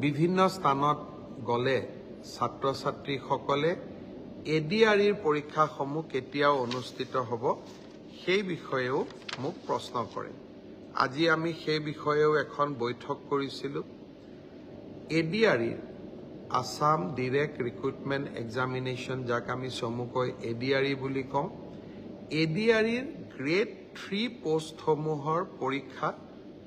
বিভিন্ন স্থানত গলে ছাত্ৰ ছাত্ৰীসকলে এডিআৰইৰ পৰীক্ষাসমূহ কেতিয়া অনুষ্ঠিত হ'ব সেই বিষয়েও মোক প্ৰশ্ন কৰে। আজি আমি সেই বিষয়েও এখন বৈঠক কৰিছিলোঁ। এডিআৰইৰ আসাম ডিৰেক্ট ৰিক্ৰুটমেণ্ট এক্সামিনেশ্যন, যাক আমি চমুকৈ এডিআৰই বুলি কওঁ, এডিআৰইৰ গ্ৰেড 3 পোষ্টসমূহৰ পৰীক্ষা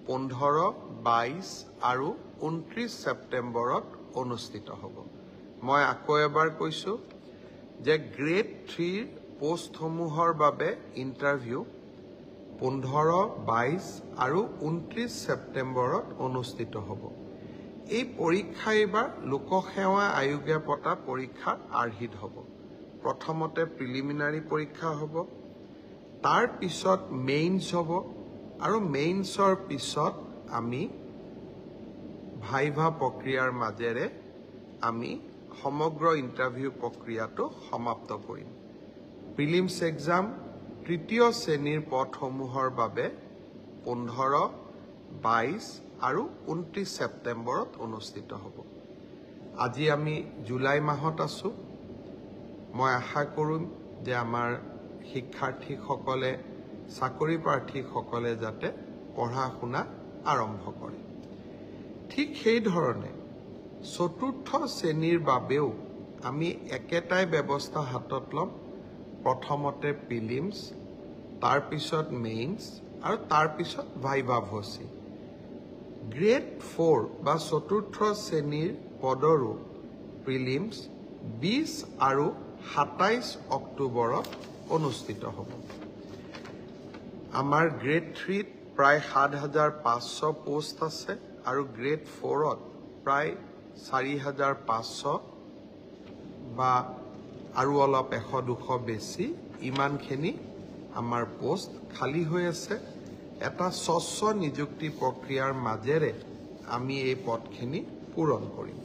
15, 22 আৰু 29 ছেপ্টেম্বৰত অনুষ্ঠিত হ'ব। মই আকৌ এবাৰ কৈছোঁ যে গ্ৰেড 3 পোষ্টসমূহৰ বাবে ইণ্টাৰভিউ 15, 22 আৰু 29 ছেপ্টেম্বৰত অনুষ্ঠিত হ'ব। এই পৰীক্ষা এইবাৰ লোকসেৱা আয়োগে পতা পৰীক্ষাৰ আৰ্হিত হ'ব। প্ৰথমতে প্ৰিলিমিনাৰী পৰীক্ষা হ'ব, তাৰ পিছত মেইনছ হ'ব, আৰু মেইনছৰ পিছত আমি ভাইভা প্ৰক্ৰিয়াৰ মাজেৰে আমি সমগ্ৰ ইণ্টাৰভিউ প্ৰক্ৰিয়াটো সমাপ্ত কৰিম। প্ৰিলিমছ এক্সাম তৃতীয় শ্ৰেণীৰ পদসমূহৰ বাবে 15, 22 আৰু 29 ছেপ্টেম্বৰত অনুষ্ঠিত হ'ব। আজি আমি জুলাই মাহত আছোঁ। মই আশা কৰিম যে আমাৰ শিক্ষাৰ্থীসকলে, চাকৰি প্ৰাৰ্থীসকলে যাতে পঢ়া শুনা আৰম্ভ কৰে। ঠিক সেইধৰণে চতুৰ্থ শ্ৰেণীৰ বাবেও আমি একেটাই ব্যৱস্থা হাতত ল'ম। প্ৰথমতে প্ৰিলিমছ, তাৰপিছত মেইনছ আৰু তাৰপিছত ভাইভা ভচি। গ্ৰেড 4 বা চতুৰ্থ শ্ৰেণীৰ পদৰো প্ৰিলিমছ 20 আৰু 27 অক্টোবৰত অনুষ্ঠিত হ'ব। আমাৰ গ্ৰেড 3ত প্ৰায় 7,500 পোষ্ট আছে আৰু গ্ৰেড 4ত প্ৰায় 4,500 বা আৰু অলপ 100-200 বেছি, ইমানখিনি আমাৰ পোষ্ট খালী হৈ আছে। এটা স্বচ্ছ নিযুক্তি প্ৰক্ৰিয়াৰ মাজেৰে আমি এই পদখিনি পূৰণ কৰিম।